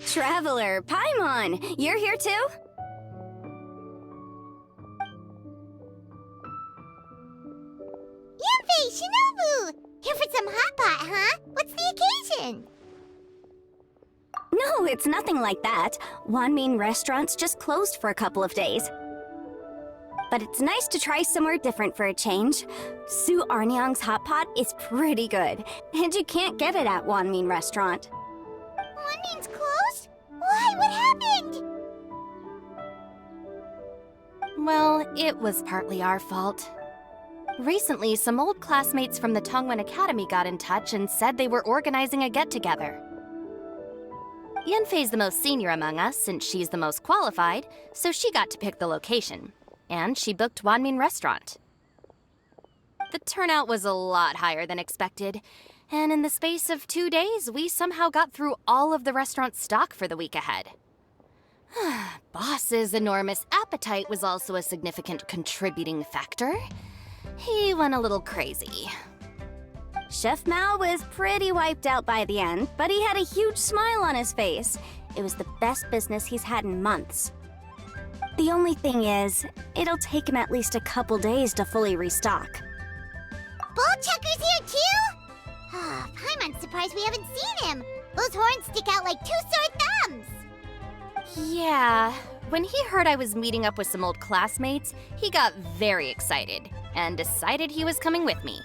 Traveler, Paimon, you're here too? Yanfei, Shinobu! Here for some hot pot, huh? What's the occasion? No, it's nothing like that. Wanmin restaurant's just closed for a couple of days. But it's nice to try somewhere different for a change. Su Arnyang's hot pot is pretty good, and you can't get it at Wanmin restaurant. Wanmin's closed? Why? What happened? Well, it was partly our fault. Recently, some old classmates from the Tongwen Academy got in touch and said they were organizing a get-together. Yanfei's the most senior among us, since she's the most qualified, so she got to pick the location. And she booked Wanmin Restaurant. The turnout was a lot higher than expected, and in the space of 2 days, we somehow got through all of the restaurant's stock for the week ahead. Boss's enormous appetite was also a significant contributing factor. He went a little crazy. Chef Mao was pretty wiped out by the end, but he had a huge smile on his face. It was the best business he's had in months. The only thing is, it'll take him at least a couple days to fully restock. Bullchucker's here too? Paimon's surprised we haven't seen him. Those horns stick out like two sore thumbs. Yeah, when he heard I was meeting up with some old classmates, he got very excited and decided he was coming with me.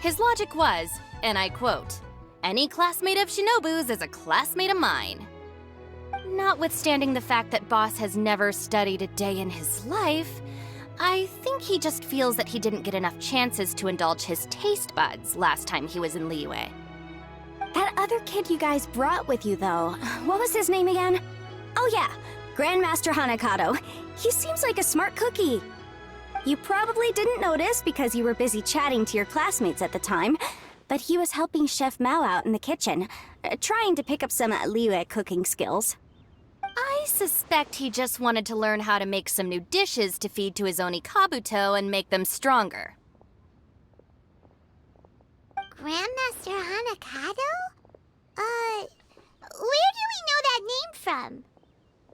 His logic was, and I quote, "Any classmate of Shinobu's is a classmate of mine." Notwithstanding the fact that Boss has never studied a day in his life, I think he just feels that he didn't get enough chances to indulge his taste buds last time he was in Liyue. That other kid you guys brought with you, though, what was his name again? Oh yeah, Grandmaster Hanakato. He seems like a smart cookie. You probably didn't notice because you were busy chatting to your classmates at the time, but he was helping Chef Mao out in the kitchen, trying to pick up some Liyue cooking skills. I suspect he just wanted to learn how to make some new dishes to feed to his Oni Kabuto and make them stronger. Grandmaster Hanakato? Where do we know that name from?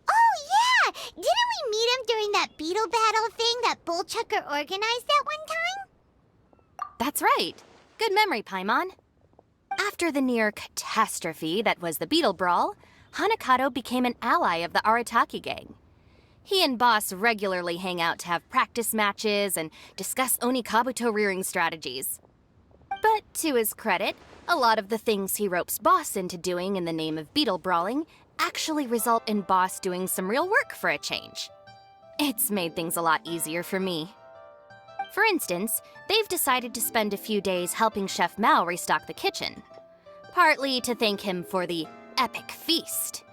Oh, yeah! Didn't we meet him during that Beetle battle thing that Bullchucker organized at one time? That's right. Good memory, Paimon. After the near catastrophe that was the Beetle Brawl, Hanakato became an ally of the Arataki gang. He and Boss regularly hang out to have practice matches and discuss Oni Kabuto rearing strategies. But to his credit, a lot of the things he ropes Boss into doing in the name of Beetle Brawling actually result in Boss doing some real work for a change. It's made things a lot easier for me. For instance, they've decided to spend a few days helping Chef Mao restock the kitchen. Partly to thank him for the epic feast.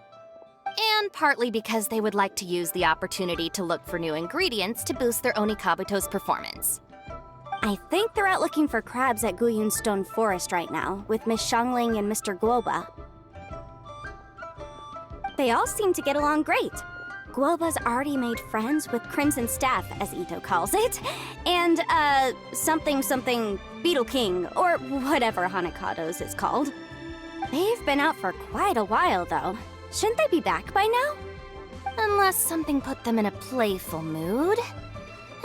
And partly because they would like to use the opportunity to look for new ingredients to boost their Oni Kabuto's performance. I think they're out looking for crabs at Guyun Stone Forest right now, with Miss Shangling and Mr. Guoba. They all seem to get along great. Guoba's already made friends with Crimson Staff, as Ito calls it, and, something Beetle King, or whatever Hanakato's is called. They've been out for quite a while, though. Shouldn't they be back by now? Unless something put them in a playful mood.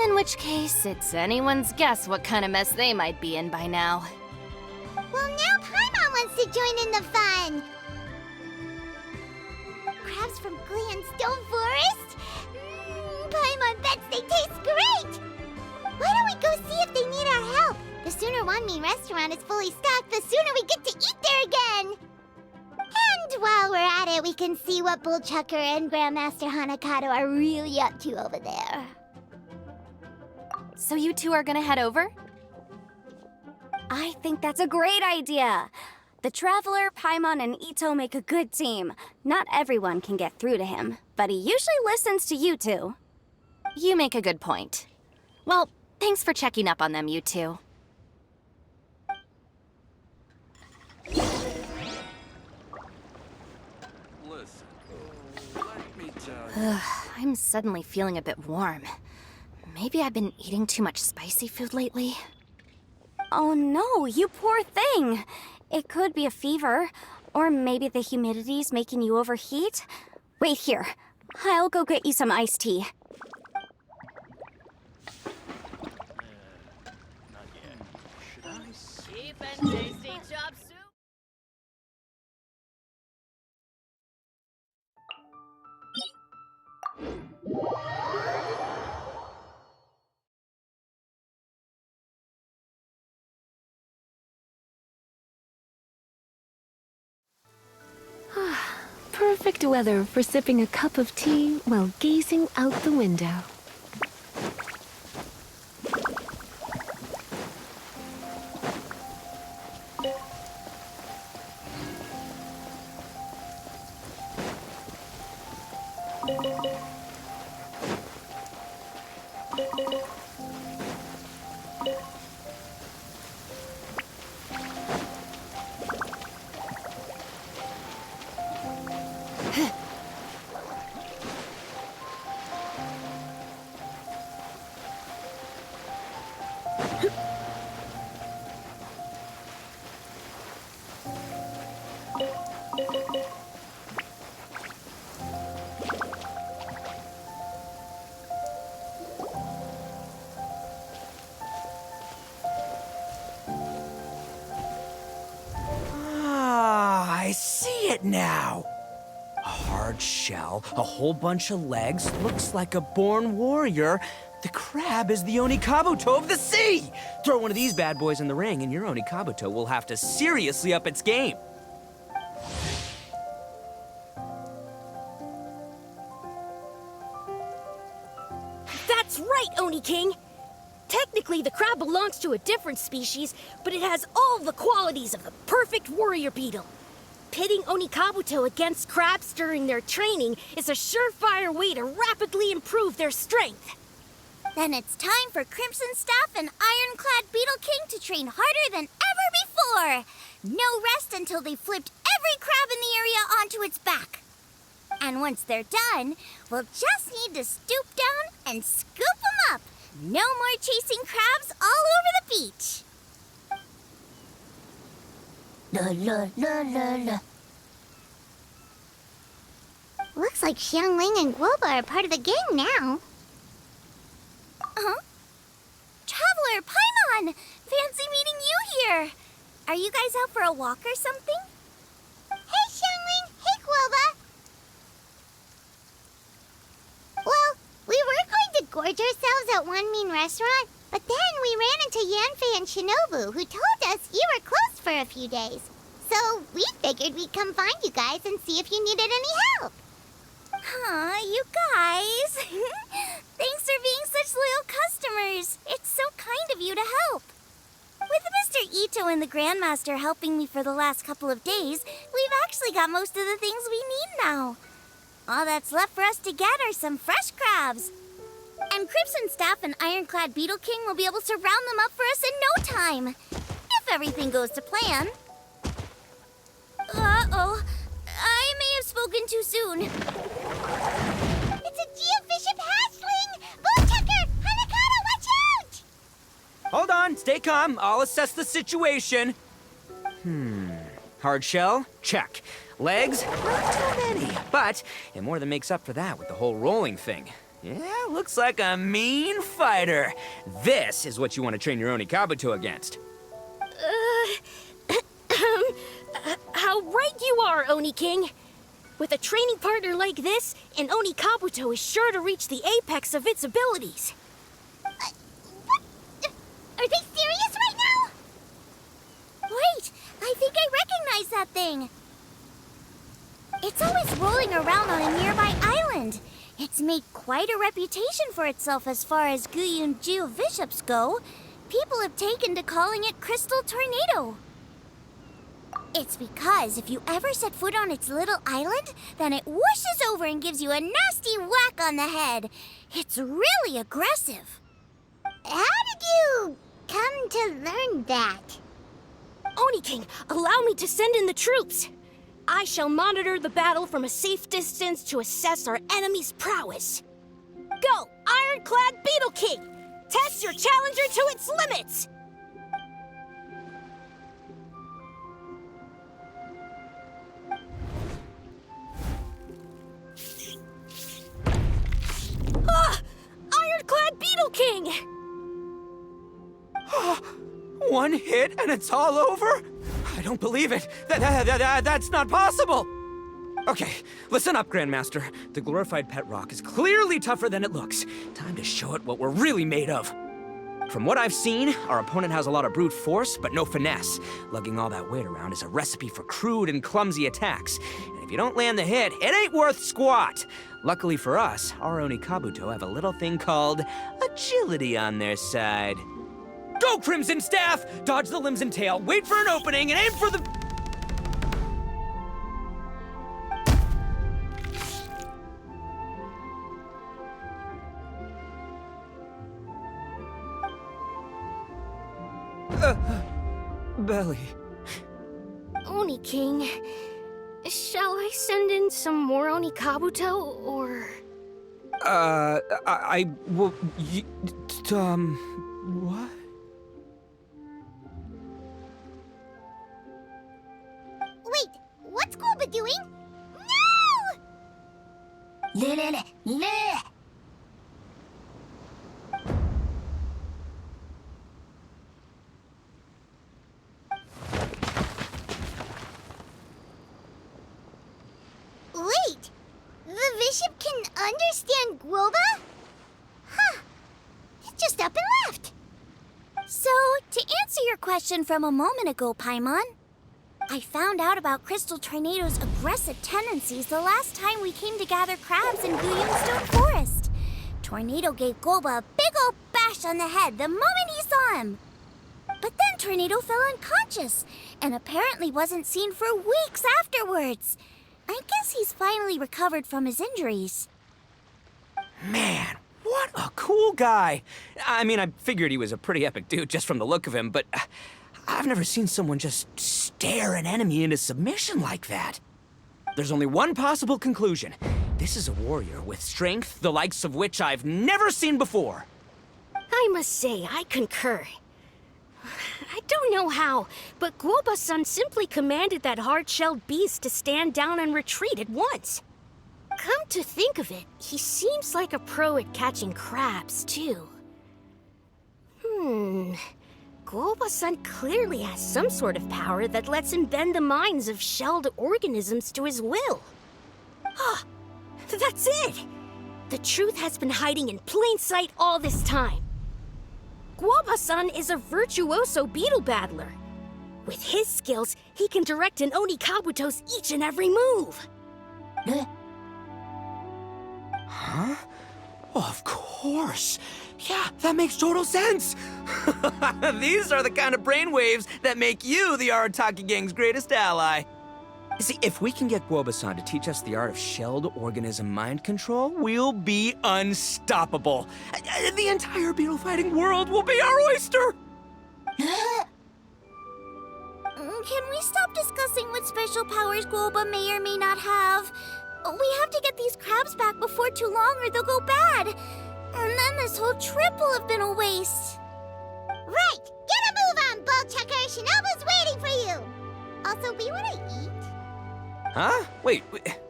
In which case, it's anyone's guess what kind of mess they might be in by now. Well, now Paimon wants to join in the fun! Crabs from Guyun Stone Forest? Paimon bets they taste great! Why don't we go see if they need our help? The sooner Wanmin restaurant is fully stocked, the sooner we get to eat there again! And while we're at it, we can see what Bullchucker and Grandmaster Hanakato are really up to over there. So you two are gonna head over? I think that's a great idea. The Traveler, Paimon, and Ito make a good team. Not everyone can get through to him, but he usually listens to you two. You make a good point. Well, thanks for checking up on them, you two. I'm suddenly feeling a bit warm. Maybe I've been eating too much spicy food lately. Oh no, you poor thing! It could be a fever, Or maybe the humidity's making you overheat? Wait here. I'll go get you some iced tea. Cheap and tasty chop soup. Perfect weather for sipping a cup of tea while gazing out the window. I see it now. A hard shell, a whole bunch of legs, looks like a born warrior. The crab is the Onikabuto of the sea! Throw one of these bad boys in the ring and your Onikabuto will have to seriously up its game. That's right, Oni King! Technically, the crab belongs to a different species, but it has all the qualities of the perfect warrior beetle. Pitting Onikabuto against crabs during their training is a surefire way to rapidly improve their strength. Then it's time for Crimson Staff and Ironclad Beetle King to train harder than ever before. No rest until they've flipped every crab in the area onto its back. And once they're done, we'll just need to stoop down and scoop them up. No more chasing crabs all over the beach. La la la la la. Looks like Xiangling and Guoba are part of the gang now. Huh? Traveler, Paimon! Fancy meeting you here! Are you guys out for a walk or something? Hey, Xiangling! Hey, Guoba! Well, we were going to gorge ourselves at one mean restaurant, but then we ran into Yanfei and Shinobu, who told us you were closed for a few days. So we figured we'd come find you guys and see if you needed any help. Aw, you guys. Thanks for being such loyal customers. It's so kind of you to help. With Mr. Ito and the Grandmaster helping me for the last couple of days, we've actually got most of the things we need now. All that's left for us to get are some fresh crabs. And Crimson Staff and Ironclad Beetle King will be able to round them up for us in no time. If everything goes to plan. Uh-oh. I may have spoken too soon. It's a geobishop hatchling! Bullchecker! Hanakata, watch out! Hold on, stay calm. I'll assess the situation. Hard shell? Check. Legs? Not too many, but it more than makes up for that with the whole rolling thing. Yeah, looks like a mean fighter. This is what you want to train your Onikabuto against. How right you are, Oni King. With a training partner like this, an Onikabuto is sure to reach the apex of its abilities. What? Are they serious right now? Wait, I think I recognize that thing. It's always rolling around on a nearby island. It's made quite a reputation for itself as far as Guyun geobishops go. People have taken to calling it Crystal Tornado. It's because if you ever set foot on its little island, then it whooshes over and gives you a nasty whack on the head. It's really aggressive. How did you come to learn that? Oni King, allow me to send in the troops. I shall monitor the battle from a safe distance to assess our enemy's prowess. Go, Ironclad Beetle King! Test your challenger to its limits! King! One hit and it's all over? I don't believe it. That's not possible. Okay, listen up, Grandmaster. The glorified pet rock is clearly tougher than it looks. Time to show it what we're really made of. From what I've seen, our opponent has a lot of brute force, but no finesse. Lugging all that weight around is a recipe for crude and clumsy attacks. And if you don't land the hit, it ain't worth squat. Luckily for us, our Oni Kabuto have a little thing called agility on their side. Go, Crimson Staff! Dodge the limbs and tail, wait for an opening, and aim for the... Belly. Oni King, shall I send in some more Oni Kabuto, or...? I will... what? Wait, what's Golba doing? No! Wait, the bishop can understand Guoba? Huh, it just up and left. So, to answer your question from a moment ago, Paimon, I found out about Crystal Tornado's aggressive tendencies the last time we came to gather crabs in Stone Forest. Tornado gave Golba a big old bash on the head the moment he saw him. But then Tornado fell unconscious, and apparently wasn't seen for weeks afterwards. I guess he's finally recovered from his injuries. Man, what a cool guy. I mean, I figured he was a pretty epic dude just from the look of him, but I've never seen someone just stare an enemy into submission like that. There's only one possible conclusion. This is a warrior with strength the likes of which I've never seen before. I must say, I concur. I don't know how, but Guoba-san simply commanded that hard-shelled beast to stand down and retreat at once. Come to think of it, he seems like a pro at catching crabs, too. Guoba-san clearly has some sort of power that lets him bend the minds of shelled organisms to his will. Ah, that's it! The truth has been hiding in plain sight all this time. Guoba-san is a virtuoso beetle battler. With his skills, he can direct an Oni Kabuto's each and every move. Huh? Oh, of course. Yeah, that makes total sense. These are the kind of brainwaves that make you the Arataki gang's greatest ally. See, if we can get Guoba-san to teach us the art of shelled organism mind control, we'll be unstoppable. The entire beetle fighting world will be our oyster. Can we stop discussing what special powers Guoba may or may not have? We have to get these crabs back before too long or they'll go bad. And then this whole trip will have been a waste. Right, get a move on, Ballchecker. Shinobu's waiting for you. Also, we want to eat. Huh? Wait,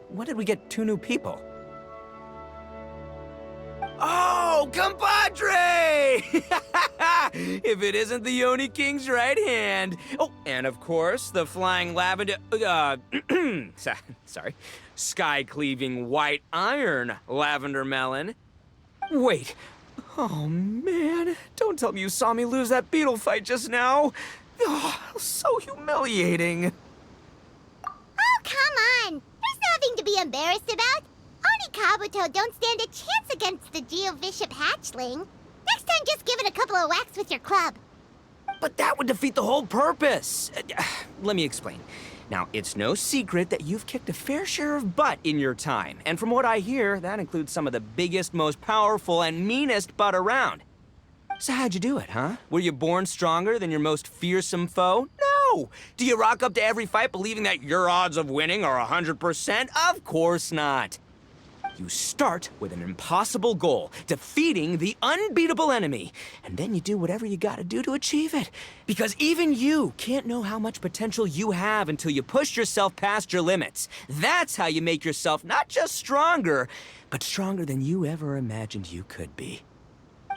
when did we get 2 new people? Oh, compadre! If it isn't the Oni King's right hand. Oh, and of course, the flying lavender, sorry, sky-cleaving white iron lavender melon. Wait, oh man, don't tell me you saw me lose that beetle fight just now. Oh, so humiliating. Oh, come on. There's nothing to be embarrassed about. Oni Kabuto don't stand a chance against the Geovishap hatchling. Next time, just give it a couple of whacks with your club. But that would defeat the whole purpose. Let me explain. Now, it's no secret that you've kicked a fair share of butt in your time. And from what I hear, that includes some of the biggest, most powerful, and meanest butt around. So how'd you do it, huh? Were you born stronger than your most fearsome foe? No! Do you rock up to every fight believing that your odds of winning are 100%? Of course not. You start with an impossible goal, defeating the unbeatable enemy. And then you do whatever you gotta do to achieve it. Because even you can't know how much potential you have until you push yourself past your limits. That's how you make yourself not just stronger, but stronger than you ever imagined you could be.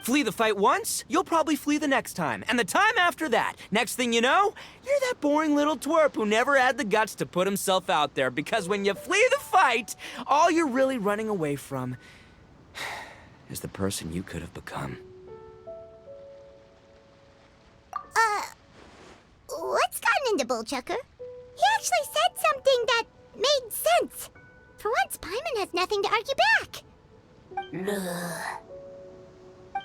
Flee the fight once, you'll probably flee the next time. And the time after that. Next thing you know, you're that boring little twerp who never had the guts to put himself out there. Because when you flee the fight, all you're really running away from is the person you could have become. What's gotten into Bullchucker? He actually said something that made sense. For once, Paimon has nothing to argue back.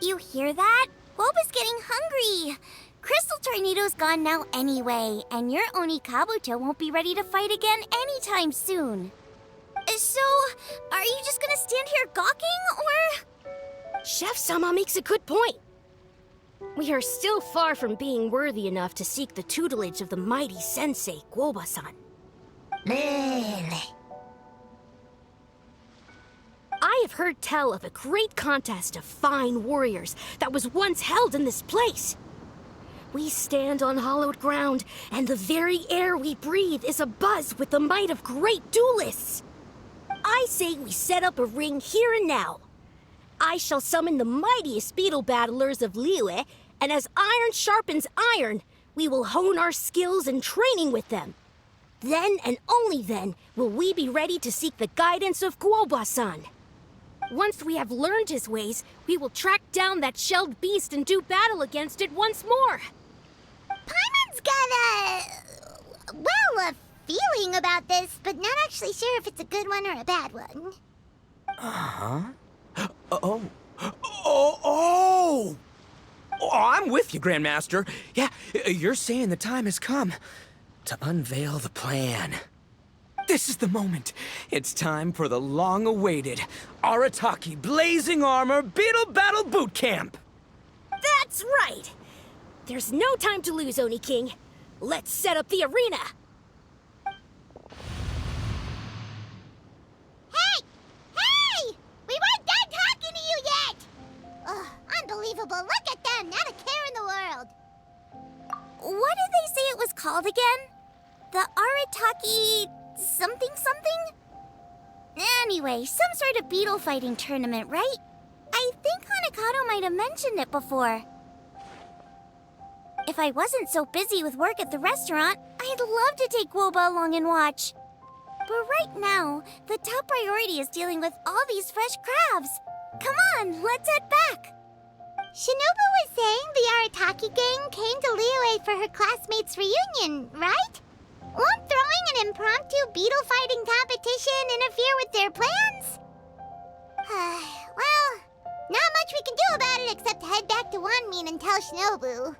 You hear that? Boba's getting hungry. Crystal Tornado's gone now anyway, and your Oni Kabuto won't be ready to fight again anytime soon. So, are you just gonna stand here gawking, or...? Chef-sama makes a good point. We are still far from being worthy enough to seek the tutelage of the mighty sensei, Guoba-san. I have heard tell of a great contest of fine warriors that was once held in this place. We stand on hallowed ground, and the very air we breathe is abuzz with the might of great duelists. I say we set up a ring here and now. I shall summon the mightiest beetle battlers of Liyue, and as iron sharpens iron, we will hone our skills and training with them. Then and only then will we be ready to seek the guidance of Guoba-san. Once we have learned his ways, we will track down that shelled beast and do battle against it once more. Paimon's got a feeling about this, but not actually sure if it's a good one or a bad one. Oh, I'm with you, Grandmaster. Yeah, you're saying the time has come to unveil the plan. This is the moment. It's time for the long-awaited Arataki Blazing Armor Beetle Battle Boot Camp. That's right! There's no time to lose, Oni King. Let's set up the arena! Hey! We weren't done talking to you yet! Ugh, unbelievable. Look at them. Not a care in the world. What did they say it was called again? The Arataki... something? Anyway, some sort of beetle fighting tournament, right? I think Hanakato might have mentioned it before. If I wasn't so busy with work at the restaurant, I'd love to take Guoba along and watch. But right now, the top priority is dealing with all these fresh crabs. Come on, let's head back. Shinobu was saying the Arataki gang came to Liyue for her classmates' reunion, right? Won't throwing an impromptu beetle fighting competition interfere with their plans? Well, not much we can do about it except head back to Wanmin and tell Shinobu.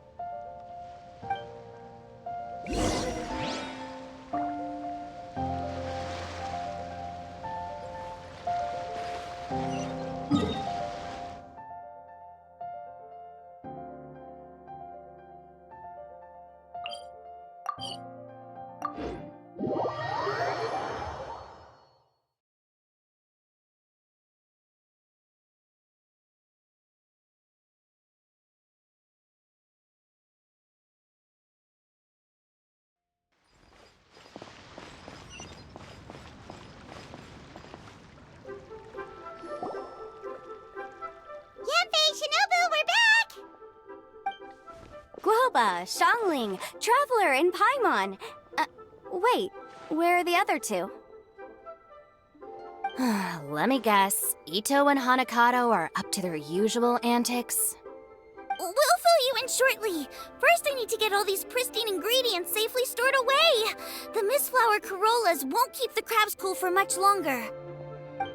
Shinobu, we're back! Guoba, Xiangling, Traveler, and Paimon. Wait, where are the other two? Let me guess. Ito and Hanakato are up to their usual antics? We'll fill you in shortly. First, I need to get all these pristine ingredients safely stored away. The mistflower corollas won't keep the crabs cool for much longer.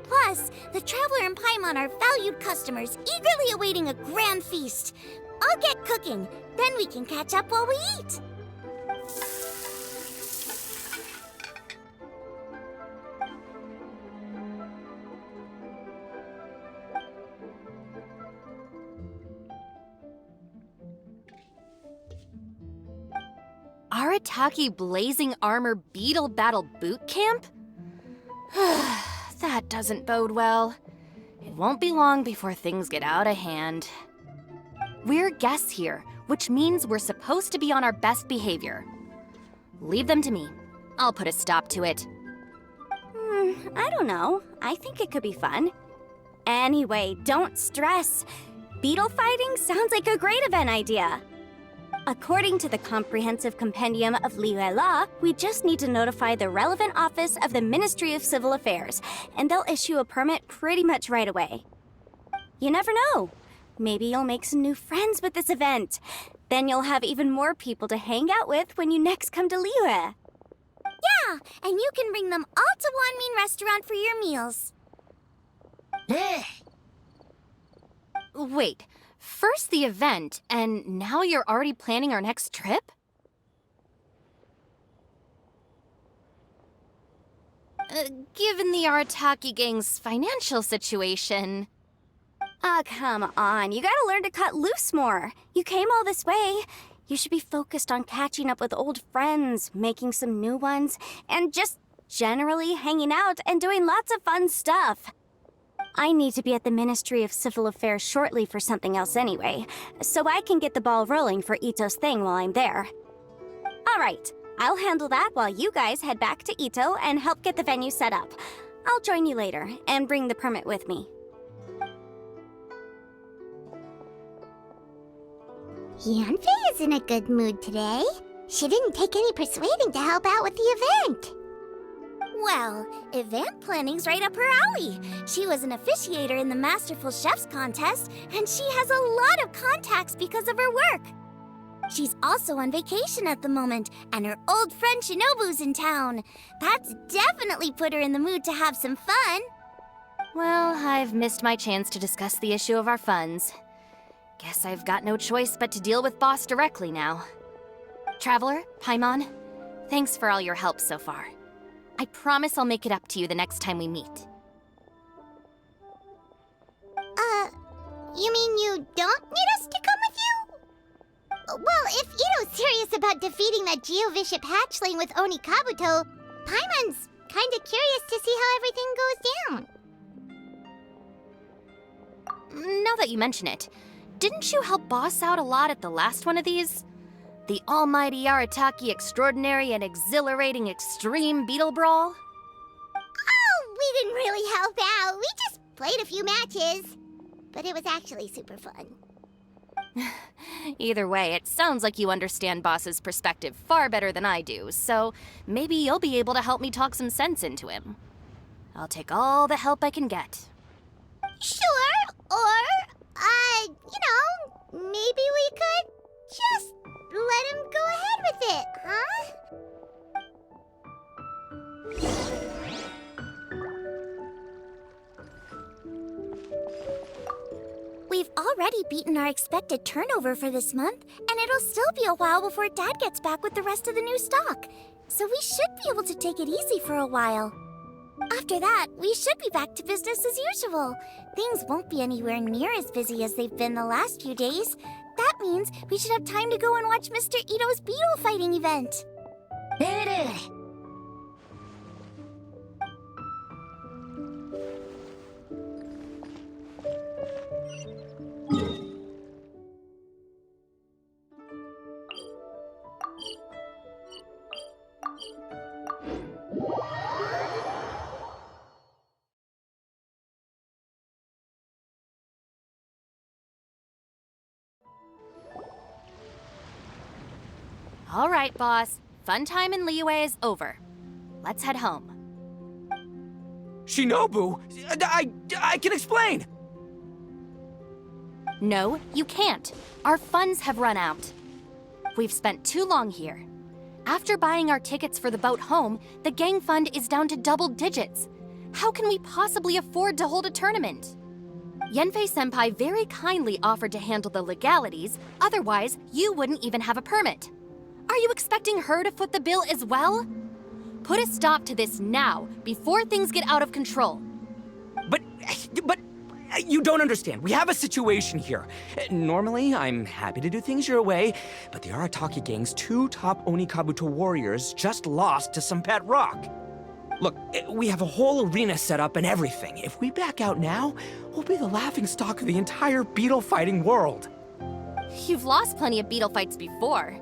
Plus, the Traveler and Paimon are valued customers, eagerly awaiting a grand feast. I'll get cooking, then we can catch up while we eat. Arataki Blazing Armor Beetle Battle Boot Camp? That doesn't bode well. It won't be long before things get out of hand. We're guests here, which means we're supposed to be on our best behavior. Leave them to me. I'll put a stop to it. I don't know. I think it could be fun. Anyway, don't stress. Beetle fighting sounds like a great event idea. According to the Comprehensive Compendium of Liyue Law, we just need to notify the relevant office of the Ministry of Civil Affairs, and they'll issue a permit pretty much right away. You never know. Maybe you'll make some new friends with this event. Then you'll have even more people to hang out with when you next come to Liyue. Yeah, and you can bring them all to Wanmin Restaurant for your meals. Wait, first the event, and now you're already planning our next trip? Given the Arataki gang's financial situation... Ah, come on. You gotta learn to cut loose more. You came all this way. You should be focused on catching up with old friends, making some new ones, and just generally hanging out and doing lots of fun stuff. I need to be at the Ministry of Civil Affairs shortly for something else anyway, so I can get the ball rolling for Ito's thing while I'm there. All right, I'll handle that while you guys head back to Ito and help get the venue set up. I'll join you later and bring the permit with me. Yanfei is in a good mood today. She didn't take any persuading to help out with the event. Well, event planning's right up her alley. She was an officiator in the Masterful Chefs contest, and she has a lot of contacts because of her work. She's also on vacation at the moment, and her old friend Shinobu's in town. That's definitely put her in the mood to have some fun. Well, I've missed my chance to discuss the issue of our funds. Guess I've got no choice but to deal with Boss directly now. Traveler, Paimon, thanks for all your help so far. I promise I'll make it up to you the next time we meet. You mean you don't need us to come with you? Well, if Ito's serious about defeating that Geovishap hatchling with Oni Kabuto, Paimon's kinda curious to see how everything goes down. Now that you mention it, didn't you help Boss out a lot at the last one of these? The almighty Arataki extraordinary and exhilarating extreme Beetle Brawl? Oh, we didn't really help out. We just played a few matches. But it was actually super fun. Either way, it sounds like you understand Boss's perspective far better than I do, so maybe you'll be able to help me talk some sense into him. I'll take all the help I can get. Sure, or, maybe we could just let him go ahead with it, huh? We've already beaten our expected turnover for this month, and it'll still be a while before Dad gets back with the rest of the new stock. So we should be able to take it easy for a while. After that, we should be back to business as usual. Things won't be anywhere near as busy as they've been the last few days. That means we should have time to go and watch Mr. Ito's Beetle fighting event. All right, Boss. Fun time in Liyue is over. Let's head home. Shinobu, I can explain. No, you can't. Our funds have run out. We've spent too long here. After buying our tickets for the boat home, the gang fund is down to double digits. How can we possibly afford to hold a tournament? Yanfei-senpai very kindly offered to handle the legalities, otherwise you wouldn't even have a permit. Are you expecting her to foot the bill as well? Put a stop to this now, before things get out of control. But you don't understand. We have a situation here. Normally, I'm happy to do things your way, but the Arataki gang's 2 top Oni Kabuto warriors just lost to some pet rock. Look, we have a whole arena set up and everything. If we back out now, we'll be the laughingstock of the entire beetle fighting world. You've lost plenty of beetle fights before.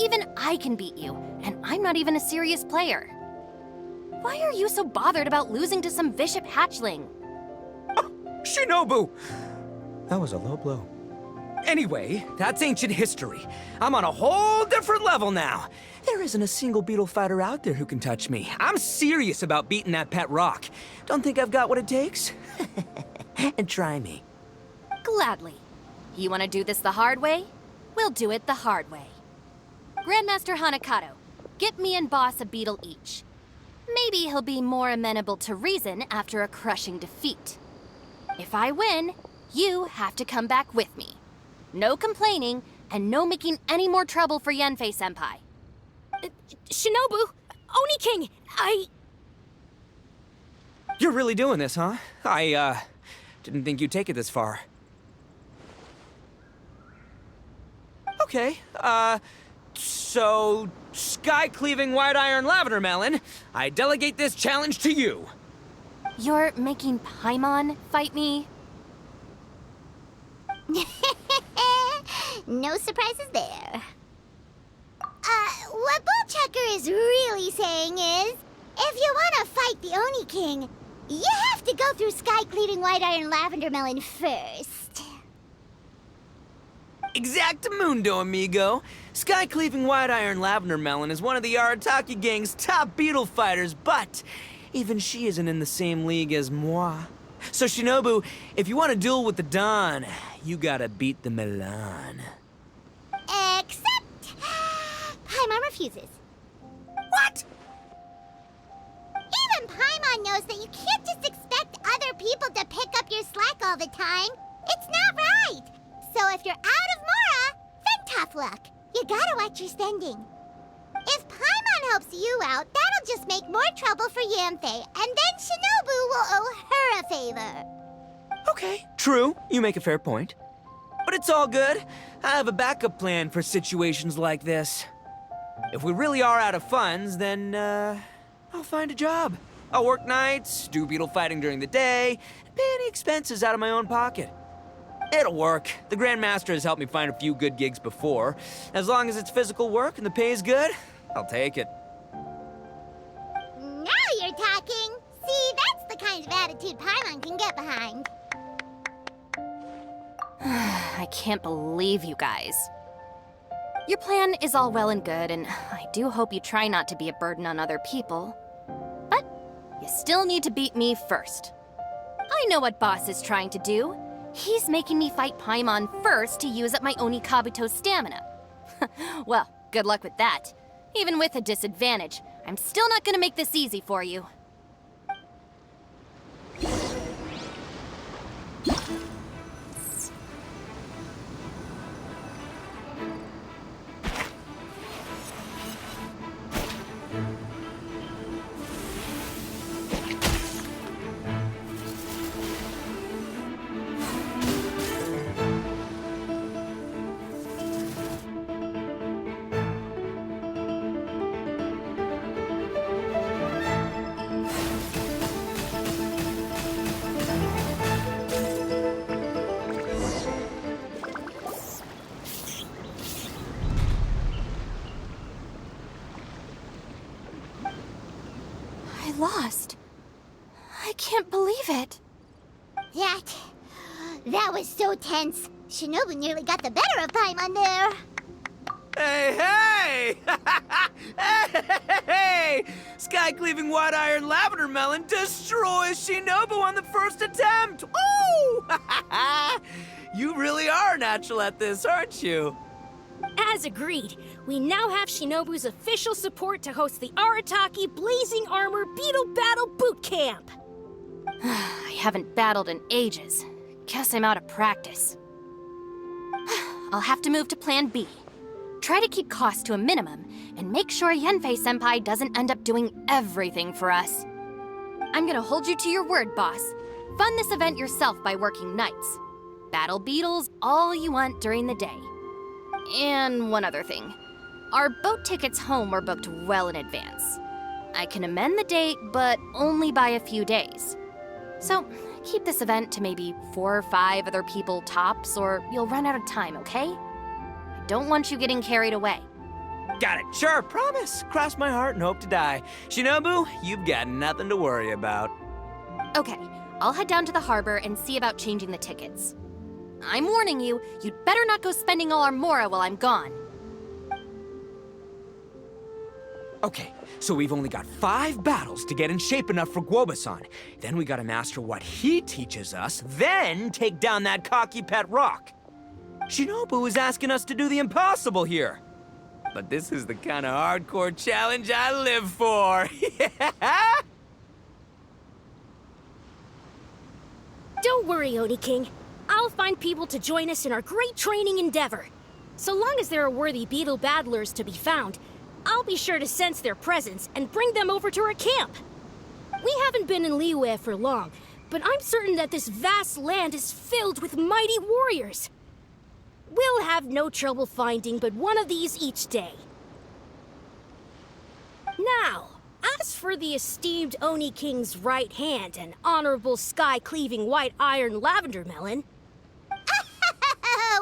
Even I can beat you, and I'm not even a serious player. Why are you so bothered about losing to some Bishop hatchling? Oh, Shinobu! That was a low blow. Anyway, that's ancient history. I'm on a whole different level now. There isn't a single beetle fighter out there who can touch me. I'm serious about beating that pet rock. Don't think I've got what it takes? And try me. Gladly. You want to do this the hard way? We'll do it the hard way. Grandmaster Hanakato, get me and Boss a beetle each. Maybe he'll be more amenable to reason after a crushing defeat. If I win, you have to come back with me. No complaining, and no making any more trouble for Yanfei-senpai. Shinobu, Oni King, You're really doing this, huh? I didn't think you'd take it this far. Okay, so, sky-cleaving white iron lavender melon, I delegate this challenge to you. You're making Paimon fight me? No surprises there. What Bullchucker is really saying is, if you want to fight the Oni King, you have to go through sky-cleaving white iron lavender melon first. Exactamundo, amigo. Sky-cleaving white iron lavender melon is one of the Arataki gang's top beetle fighters, but even she isn't in the same league as moi. So Shinobu, if you want to duel with the Don, you gotta beat the Milan. Except... Paimon refuses. What? Even Paimon knows that you can't just expect other people to pick up your slack all the time. It's not right. So if you're out of Mora, then tough luck. You gotta watch your spending. If Paimon helps you out, that'll just make more trouble for Yanfei, and then Shinobu will owe her a favor. Okay, true. You make a fair point. But it's all good. I have a backup plan for situations like this. If we really are out of funds, then, I'll find a job. I'll work nights, do beetle fighting during the day, and pay any expenses out of my own pocket. It'll work. The Grandmaster has helped me find a few good gigs before. As long as it's physical work and the pay is good, I'll take it. Now you're talking. See, that's the kind of attitude Paimon can get behind. I can't believe you guys. Your plan is all well and good, and I do hope you try not to be a burden on other people. But you still need to beat me first. I know what Boss is trying to do. He's making me fight Paimon first to use up my Oni Kabuto's stamina. Well, good luck with that. Even with a disadvantage, I'm still not gonna make this easy for you. I lost. I can't believe it. That was so tense. Shinobu nearly got the better of Paimon there. Hey, hey! Hey! Sky-cleaving white iron lavender melon destroys Shinobu on the first attempt! Woo! You really are natural at this, aren't you? As agreed, we now have Shinobu's official support to host the Arataki Blazing Armor Beetle Battle Boot Camp. I haven't battled in ages. Guess I'm out of practice. I'll have to move to Plan B. Try to keep costs to a minimum, and make sure Yanfei-senpai doesn't end up doing everything for us. I'm gonna hold you to your word, boss. Fund this event yourself by working nights. Battle beetles all you want during the day. And one other thing. Our boat tickets home were booked well in advance. I can amend the date, but only by a few days. So, keep this event to maybe 4 or 5 other people tops, or you'll run out of time, okay? I don't want you getting carried away. Got it. Sure, promise. Cross my heart and hope to die. Shinobu, you've got nothing to worry about. Okay, I'll head down to the harbor and see about changing the tickets. I'm warning you, you'd better not go spending all our mora while I'm gone. Okay, so we've only got 5 battles to get in shape enough for Guobasan. Then we gotta master what he teaches us, then take down that cocky pet rock. Shinobu is asking us to do the impossible here. But this is the kind of hardcore challenge I live for. Don't worry, Oni King. I'll find people to join us in our great training endeavor. So long as there are worthy beetle battlers to be found, I'll be sure to sense their presence and bring them over to our camp. We haven't been in Liyue for long, but I'm certain that this vast land is filled with mighty warriors. We'll have no trouble finding but one of these each day. Now, as for the esteemed Oni King's right hand and honorable sky-cleaving white iron lavender melon...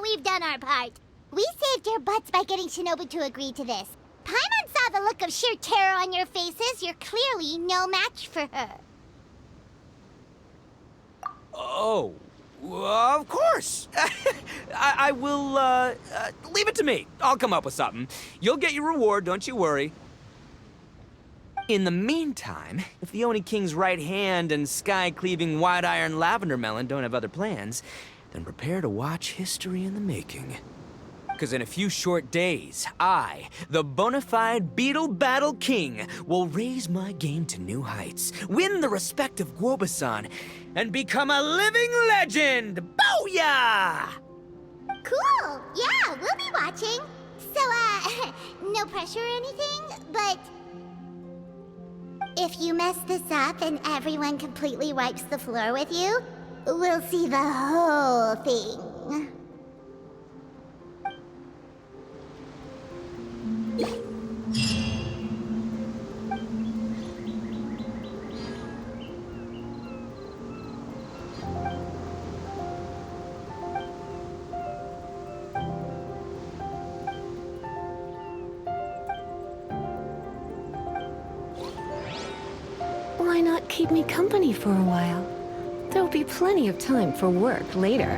We've done our part. We saved your butts by getting Shinobu to agree to this. Paimon saw the look of sheer terror on your faces. You're clearly no match for her. Oh, of course. I will, leave it to me. I'll come up with something. You'll get your reward, don't you worry. In the meantime, if the Oni King's right hand and sky-cleaving white iron lavender melon don't have other plans, then prepare to watch history in the making. Because in a few short days, I, the bona fide Beetle Battle King, will raise my game to new heights, win the respect of Guobasan, and become a living legend! Booyah! Cool. Yeah, we'll be watching. So, no pressure or anything, but... if you mess this up and everyone completely wipes the floor with you, we'll see the whole thing. Why not keep me company for a while? There'll be plenty of time for work later.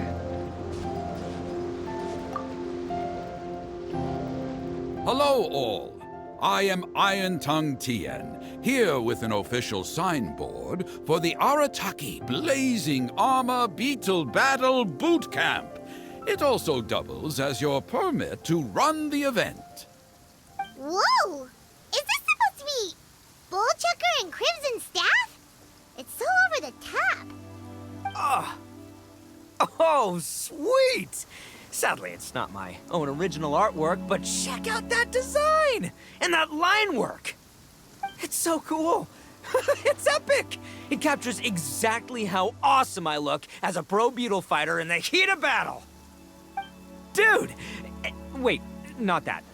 Hello, all. I am Iron Tongue Tien, here with an official signboard for the Arataki Blazing Armor Beetle Battle Boot Camp. It also doubles as your permit to run the event. Whoa! Is this supposed to be Bullchucker and Crimson Staff? It's so over the top. Oh, sweet! Sadly, it's not my own original artwork, but check out that design! And that line work! It's so cool! It's epic! It captures exactly how awesome I look as a pro beetle fighter in the heat of battle! Dude! Wait, not that.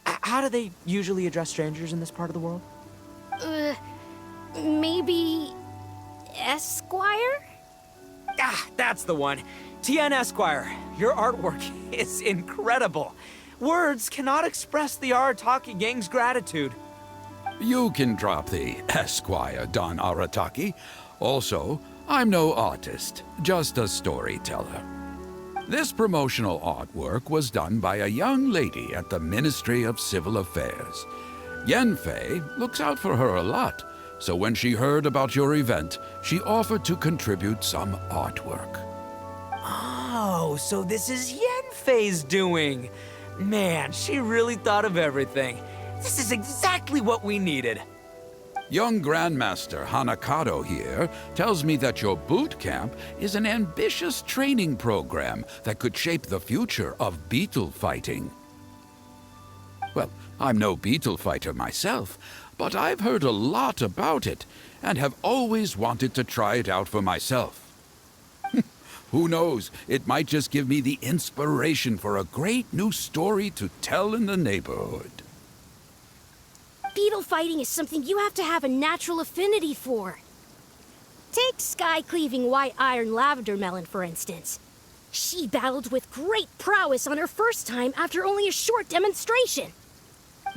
How do they usually address strangers in this part of the world? Maybe... Esquire? Ah, that's the one. Tien Esquire, your artwork is incredible. Words cannot express the Arataki gang's gratitude. You can drop the Esquire, Don Arataki. Also, I'm no artist, just a storyteller. This promotional artwork was done by a young lady at the Ministry of Civil Affairs. Yanfei looks out for her a lot, so when she heard about your event, she offered to contribute some artwork. Oh, so this is Yanfei's doing. Man, she really thought of everything. This is exactly what we needed. Young Grandmaster Hanakado here tells me that your boot camp is an ambitious training program that could shape the future of beetle fighting. Well, I'm no beetle fighter myself, but I've heard a lot about it and have always wanted to try it out for myself. Who knows, it might just give me the inspiration for a great new story to tell in the neighborhood. Beetle fighting is something you have to have a natural affinity for. Take sky-cleaving white iron lavender melon, for instance. She battled with great prowess on her first time after only a short demonstration.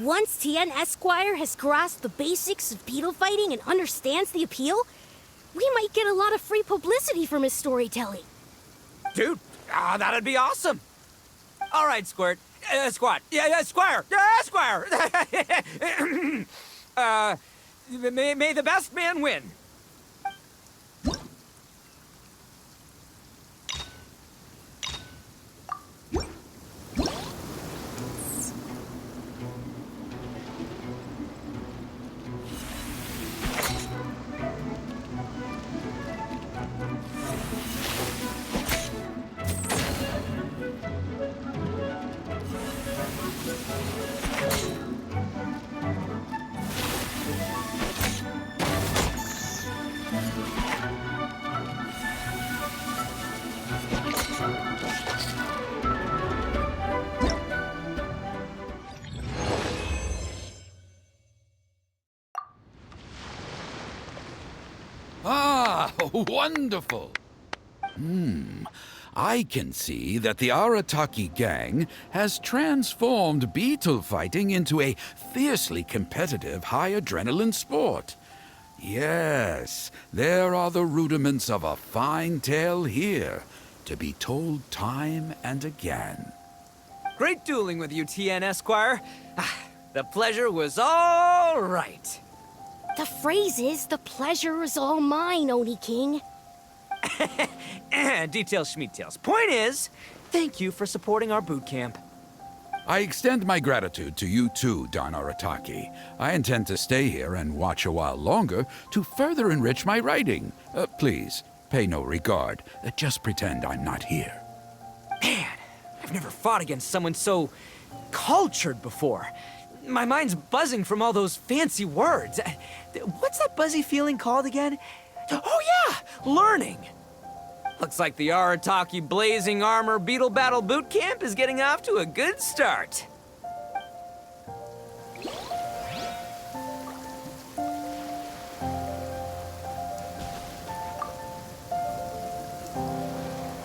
Once Tien Esquire has grasped the basics of beetle fighting and understands the appeal, we might get a lot of free publicity from his storytelling. Dude, Ah, that'd be awesome. All right, Squirt. Squat. Yeah, Squire. Yeah, Squire. May the best man win. Ah, wonderful! I can see that the Arataki gang has transformed beetle fighting into a fiercely competitive, high-adrenaline sport. Yes, there are the rudiments of a fine tale here, to be told time and again. Great dueling with you, TN Esquire. The pleasure was all right. The phrase is, the pleasure is all mine, Oni King. Details, schmeetails. Point is, thank you for supporting our boot camp. I extend my gratitude to you too, Don Arataki. I intend to stay here and watch a while longer to further enrich my writing. Please, pay no regard. Just pretend I'm not here. Man, I've never fought against someone so cultured before. My mind's buzzing from all those fancy words. What's that buzzy feeling called again? Oh yeah, learning. Looks like the Arataki Blazing Armor Beetle Battle Boot Camp is getting off to a good start.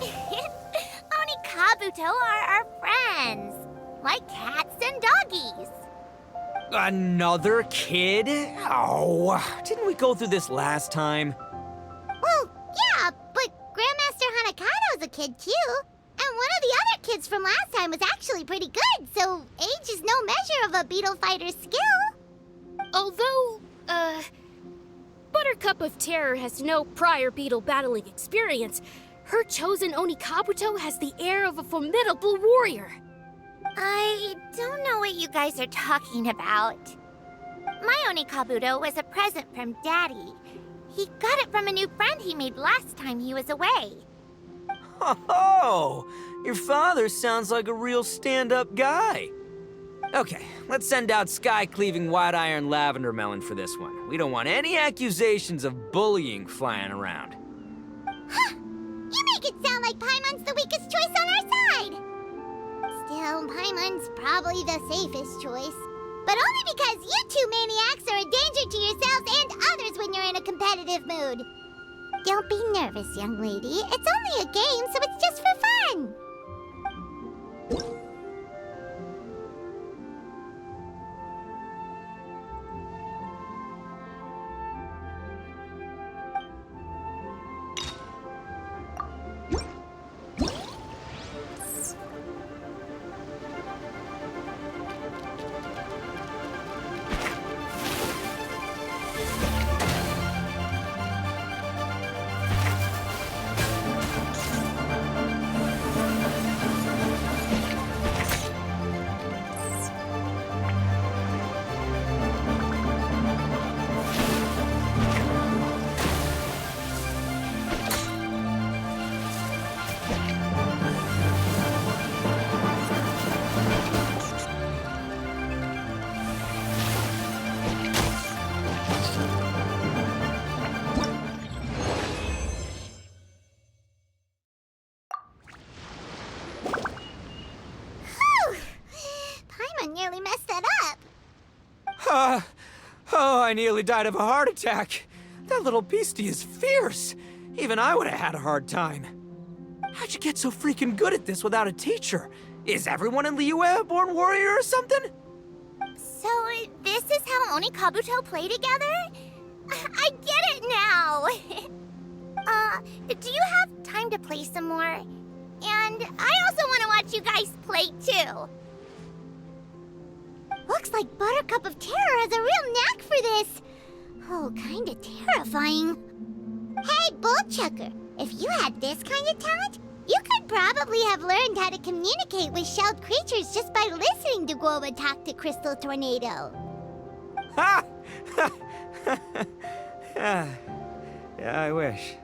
Oni Kabuto are our friends, like cats and doggies. Another kid? Oh, didn't we go through this last time? Well, yeah, but Grandmaster Hanakado's a kid too. And one of the other kids from last time was actually pretty good, so age is no measure of a beetle fighter's skill. Although, Buttercup of Terror has no prior beetle battling experience, her chosen Oni Kabuto has the air of a formidable warrior. I don't know what you guys are talking about. My Oni Kabuto was a present from Daddy. He got it from a new friend he made last time he was away. Oh, your father sounds like a real stand-up guy. Okay, let's send out Sky-Cleaving White Iron Lavender Melon for this one. We don't want any accusations of bullying flying around. Huh! You make it sound like Paimon's the weakest choice on our side! Still, Paimon's probably the safest choice. But only because you two maniacs are a danger to yourselves and others when you're in a competitive mood. Don't be nervous, young lady. It's only a game, so it's just for fun. Nearly messed that up. Oh, I nearly died of a heart attack. That little beastie is fierce. Even I would have had a hard time. How'd you get so freaking good at this without a teacher? Is everyone in Liyue a born warrior or something? So, this is how Oni Kabuto play together? I get it now! Do you have time to play some more? And I also want to watch you guys play too. Looks like Buttercup of Terror has a real knack for this. Oh, kinda terrifying. Hey, Bullchucker, if you had this kind of talent, you could probably have learned how to communicate with shelled creatures just by listening to Guoba talk to Crystal Tornado. Ha! Yeah, I wish.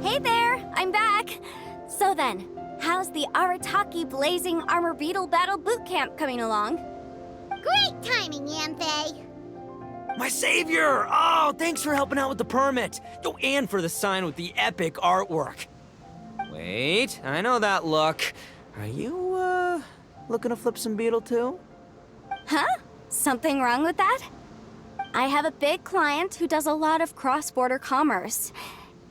Hey there, I'm back. So then, how's the Arataki Blazing Armor Beetle Battle Boot Camp coming along? Great timing, Yanthe. My savior! Oh, thanks for helping out with the permit. Oh, and for the sign with the epic artwork. Wait, I know that look. Are you, looking to flip some Beetle too? Huh? Something wrong with that? I have a big client who does a lot of cross-border commerce.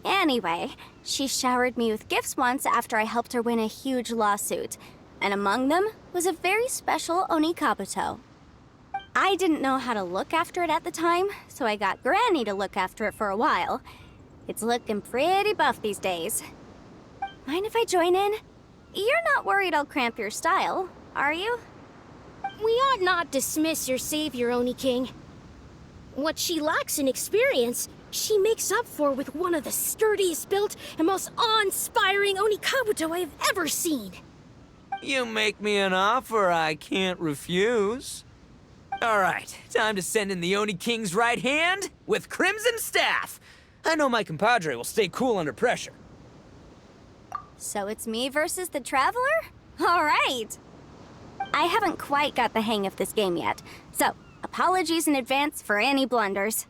Anyway, she showered me with gifts once after I helped her win a huge lawsuit, and among them was a very special Oni Kabuto. I didn't know how to look after it at the time, so I got Granny to look after it for a while. It's looking pretty buff these days. Mind if I join in? You're not worried I'll cramp your style, are you? We ought not dismiss your savior, Oni King. What she lacks in experience, she makes up for with one of the sturdiest built and most awe-inspiring Oni Kabuto I have ever seen. You make me an offer I can't refuse. All right, time to send in the Oni King's right hand with Crimson Staff. I know my compadre will stay cool under pressure. So it's me versus the Traveler? All right! I haven't quite got the hang of this game yet, so apologies in advance for any blunders.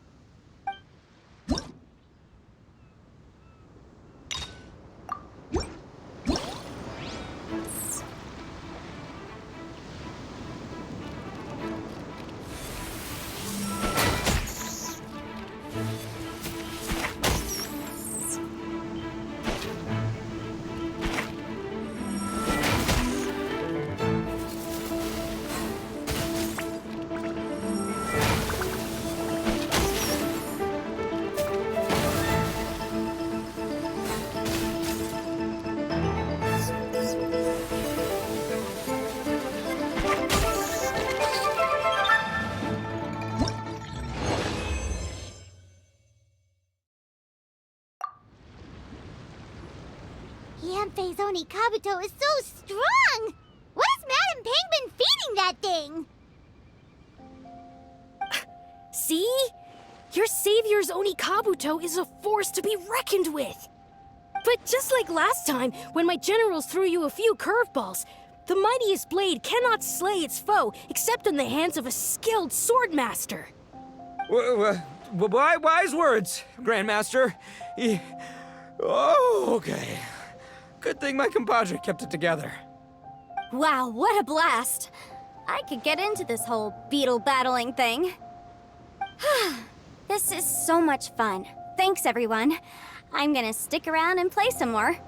Yanfei's Oni Kabuto is so strong! What has Madam Ping been feeding that thing? See? Your savior's Oni Kabuto is a force to be reckoned with. But just like last time, when my generals threw you a few curveballs, the mightiest blade cannot slay its foe except in the hands of a skilled swordmaster. Wise words, Grandmaster. Oh, okay. Good thing my compadre kept it together. Wow, what a blast! I could get into this whole beetle battling thing. This is so much fun. Thanks, everyone. I'm gonna stick around and play some more.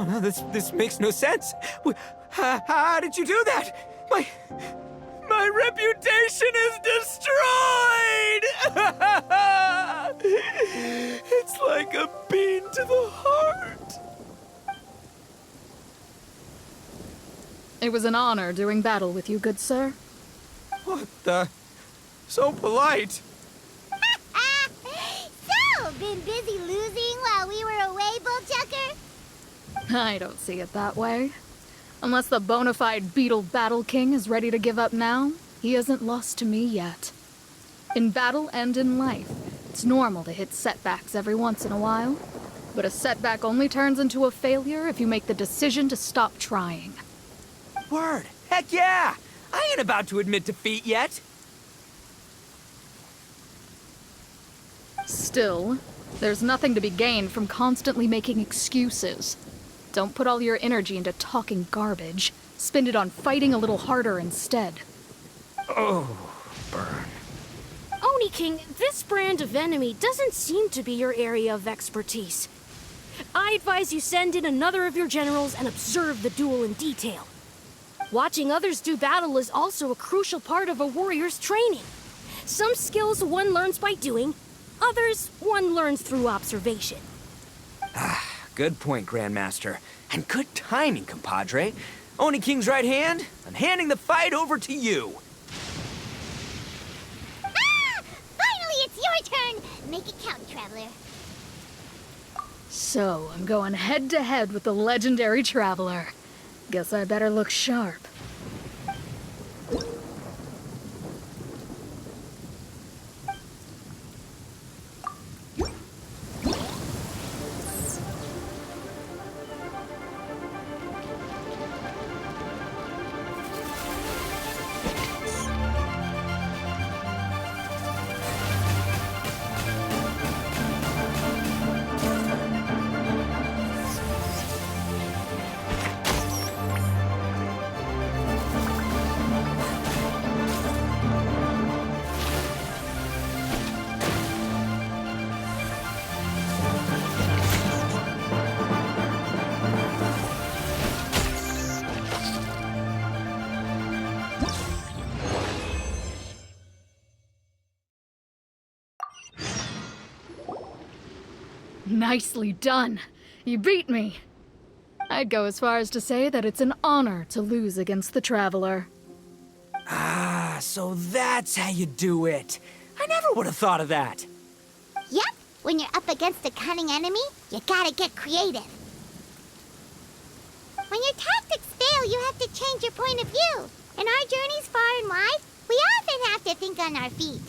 No, this makes no sense. How did you do that? My reputation is destroyed! It's like a bean to the heart. It was an honor doing battle with you, good sir. What the? So polite. So, been busy losing while we were away, Bullchucker? I don't see it that way. Unless the bona fide Beetle Battle King is ready to give up now, he hasn't lost to me yet. In battle and in life, it's normal to hit setbacks every once in a while. But a setback only turns into a failure if you make the decision to stop trying. Word. Heck yeah! I ain't about to admit defeat yet. Still, there's nothing to be gained from constantly making excuses. Don't put all your energy into talking garbage. Spend it on fighting a little harder instead. Oh, burn. Oni King, this brand of enemy doesn't seem to be your area of expertise. I advise you send in another of your generals and observe the duel in detail. Watching others do battle is also a crucial part of a warrior's training. Some skills one learns by doing, others one learns through observation. Good point, Grandmaster. And good timing, compadre. Oni King's right hand, I'm handing the fight over to you. Ah! Finally, it's your turn! Make it count, Traveler. So, I'm going head to head with the legendary Traveler. Guess I better look sharp. Nicely done. You beat me. I'd go as far as to say that it's an honor to lose against the Traveler. Ah, so that's how you do it. I never would have thought of that. Yep, when you're up against a cunning enemy, you gotta get creative. When your tactics fail, you have to change your point of view. In our journeys far and wide, we often have to think on our feet.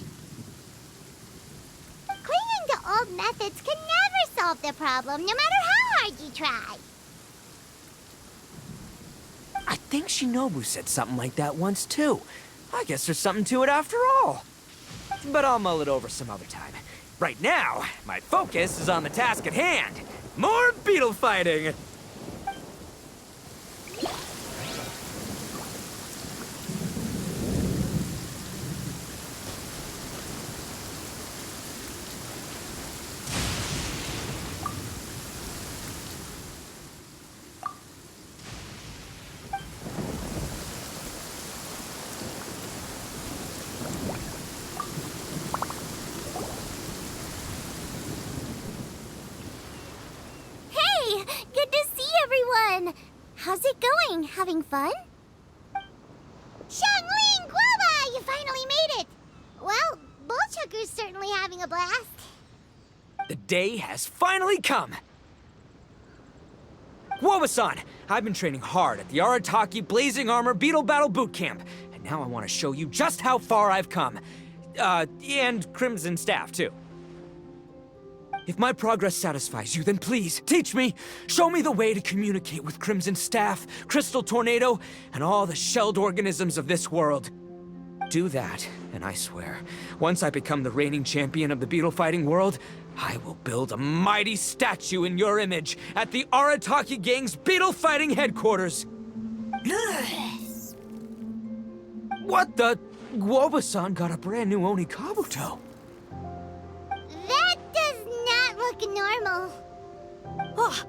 Clinging to old methods can never solve the problem, no matter how hard you try. I think Shinobu said something like that once, too. I guess there's something to it after all. But I'll mull it over some other time. Right now, my focus is on the task at hand. More beetle fighting! Hey, good to see everyone. How's it going? Having fun? Xiangling Guava, you finally made it. Well, Bullchucker's certainly having a blast. The day has finally come! Guoba-san, I've been training hard at the Arataki Blazing Armor Beetle Battle Boot Camp, and now I want to show you just how far I've come. And Crimson Staff, too. If my progress satisfies you, then please, teach me! Show me the way to communicate with Crimson Staff, Crystal Tornado, and all the shelled organisms of this world. Do that, and I swear, once I become the reigning champion of the beetle fighting world, I will build a mighty statue in your image at the Arataki Gang's beetle fighting headquarters. What the? Guoba-san got a brand new Oni Kabuto. That does not look normal. Oh,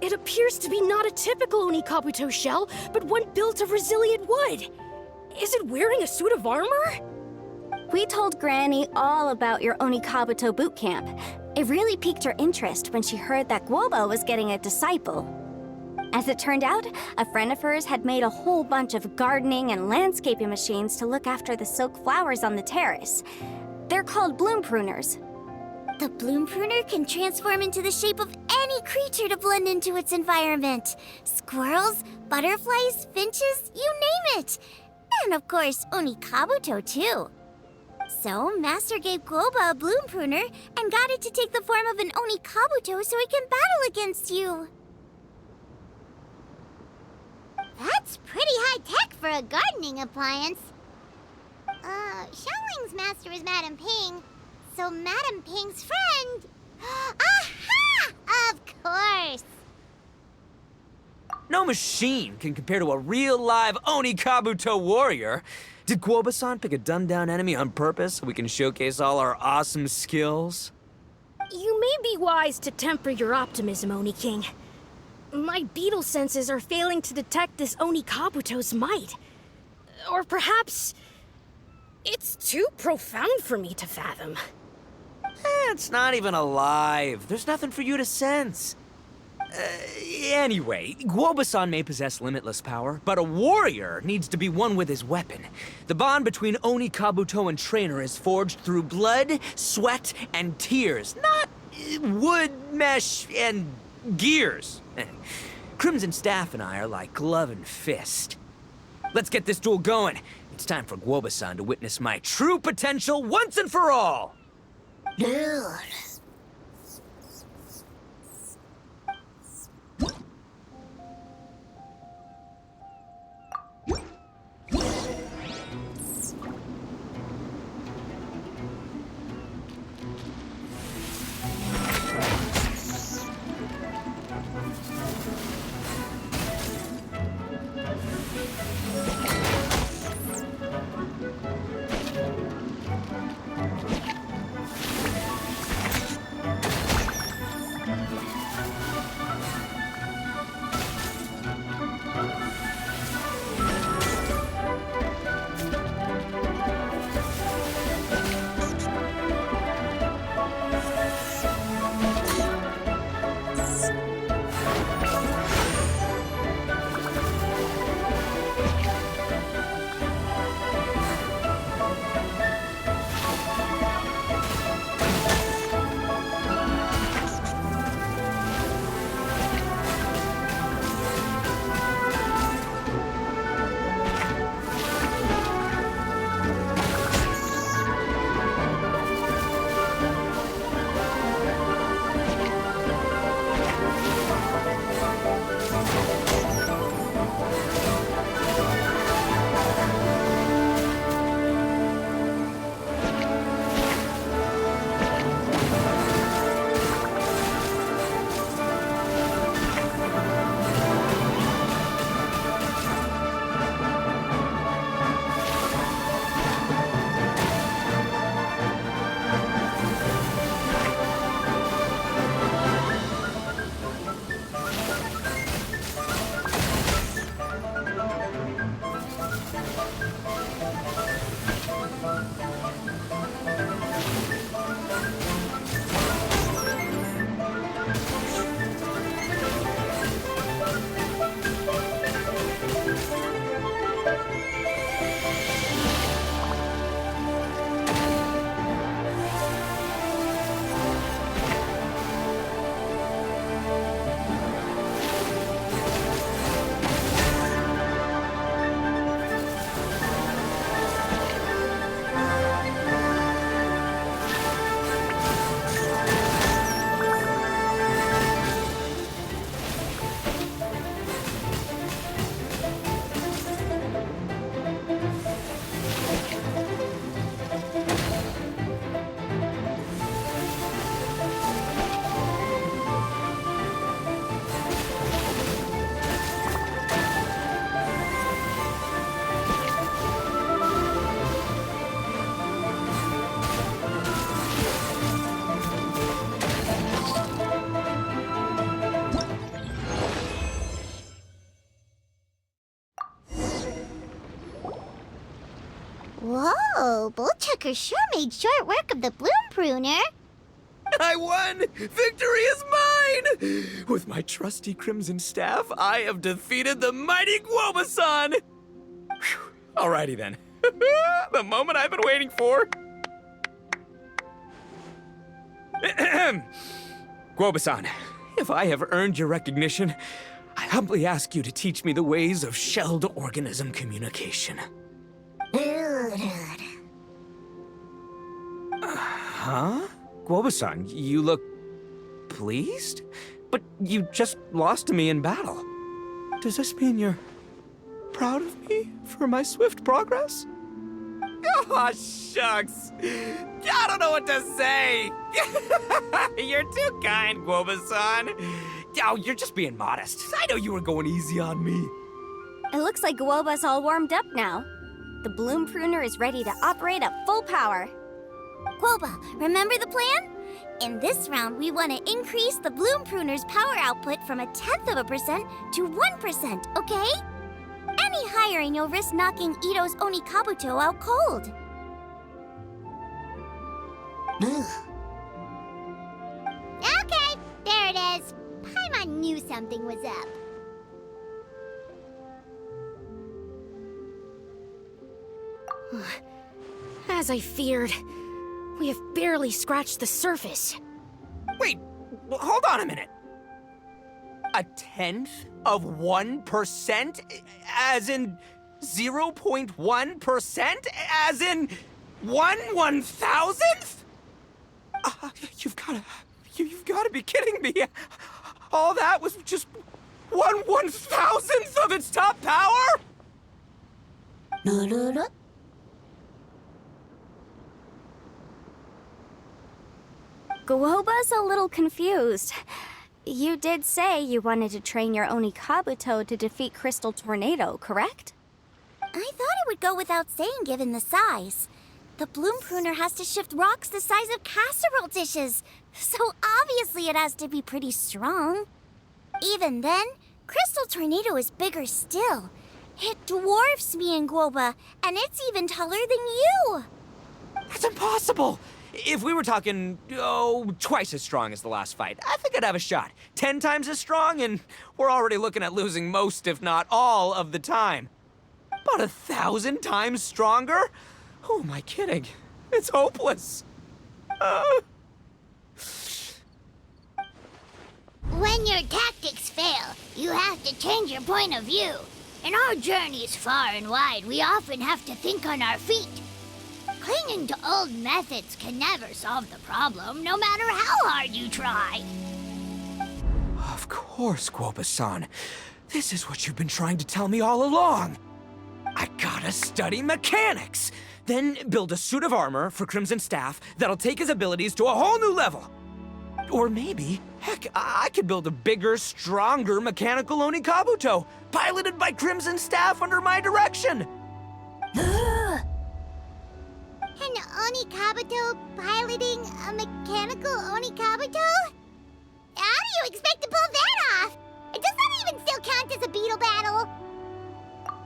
it appears to be not a typical Oni Kabuto shell, but one built of resilient wood. Is it wearing a suit of armor? We told Granny all about your Oni Kabuto boot camp. It really piqued her interest when she heard that Guoba was getting a disciple. As it turned out, a friend of hers had made a whole bunch of gardening and landscaping machines to look after the silk flowers on the terrace. They're called bloom pruners. The bloom pruner can transform into the shape of any creature to blend into its environment. Squirrels, butterflies, finches, you name it. And of course, Oni Kabuto too. So, Master gave Guoba a bloom pruner and got it to take the form of an Oni Kabuto so it can battle against you. That's pretty high-tech for a gardening appliance. Xiangling's master is Madame Ping, so Madame Ping's friend... Aha! Of course! No machine can compare to a real live Oni Kabuto warrior. Did Guoba-san pick a dumbed-down enemy on purpose so we can showcase all our awesome skills? You may be wise to temper your optimism, Oni King. My beetle senses are failing to detect this Oni Kabuto's might. Or perhaps it's too profound for me to fathom. It's not even alive. There's nothing for you to sense. Anyway, Guoba-san may possess limitless power, but a warrior needs to be one with his weapon. The bond between Oni Kabuto and trainer is forged through blood, sweat, and tears, not wood, mesh, and gears. Crimson Staff and I are like glove and fist. Let's get this duel going. It's time for Guoba-san to witness my true potential once and for all. Whoa, Bullchucker sure made short work of the Bloom Pruner. I won! Victory is mine! With my trusty Crimson Staff, I have defeated the mighty Guoba-san! Whew. Alrighty then. The moment I've been waiting for. Guoba-san, if I have earned your recognition, I humbly ask you to teach me the ways of shelled organism communication. Huh? Guoba-san, you look pleased? But you just lost to me in battle. Does this mean you're proud of me for my swift progress? Aw, shucks. I don't know what to say. You're too kind, Guoba-san. Oh, you're just being modest. I know you were going easy on me. It looks like Guoba's all warmed up now. The bloom pruner is ready to operate at full power. Guoba, remember the plan? In this round, we want to increase the bloom pruner's power output from 0.1% to 1%, okay? Any higher and you'll risk knocking Ito's Onikabuto out cold. Okay, there it is. Paimon knew something was up. As I feared, we have barely scratched the surface. Wait, hold on a minute. 0.1%? As in 0.1%? As in 1/1000th? You've gotta be kidding me. All that was just 1/1000th of its top power? Guoba's a little confused. You did say you wanted to train your Onikabuto to defeat Crystal Tornado, correct? I thought it would go without saying given the size. The bloom pruner has to shift rocks the size of casserole dishes, so obviously it has to be pretty strong. Even then, Crystal Tornado is bigger still. It dwarfs me and Guoba, and it's even taller than you. That's impossible! If we were talking, twice as strong as the last fight, I think I'd have a shot. 10 times as strong, and we're already looking at losing most, if not all, of the time. About 1,000 times stronger? Who am I kidding? It's hopeless. When your tactics fail, you have to change your point of view. In our journeys far and wide, we often have to think on our feet. Clinging to old methods can never solve the problem, no matter how hard you try. Of course, Guoba-san. This is what you've been trying to tell me all along. I gotta study mechanics, then build a suit of armor for Crimson Staff that'll take his abilities to a whole new level. Or maybe, heck, I could build a bigger, stronger mechanical Onikabuto, piloted by Crimson Staff under my direction. An Onikabuto piloting a mechanical Onikabuto? How do you expect to pull that off? Does that even still count as a Beetle battle?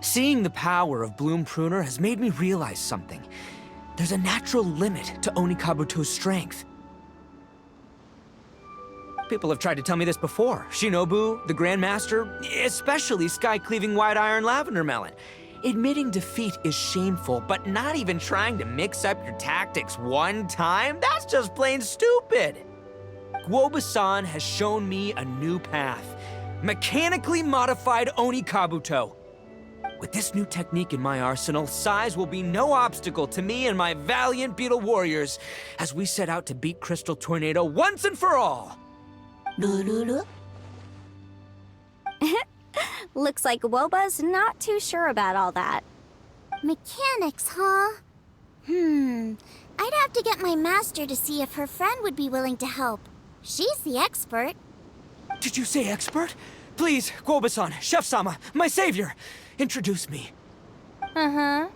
Seeing the power of Bloom Pruner has made me realize something. There's a natural limit to Onikabuto's strength. People have tried to tell me this before. Shinobu, the Grandmaster, especially Sky-Cleaving White Iron Lavender Melon. Admitting defeat is shameful, but not even trying to mix up your tactics one time? That's just plain stupid! Guoba-san has shown me a new path. Mechanically modified Onikabuto. With this new technique in my arsenal, size will be no obstacle to me and my valiant Beetle warriors as we set out to beat Crystal Tornado once and for all! Looks like Guoba's not too sure about all that. Mechanics, huh? I'd have to get my master to see if her friend would be willing to help. She's the expert. Did you say expert? Please, Guoba-san, Chef-sama, my savior, introduce me. Uh-huh.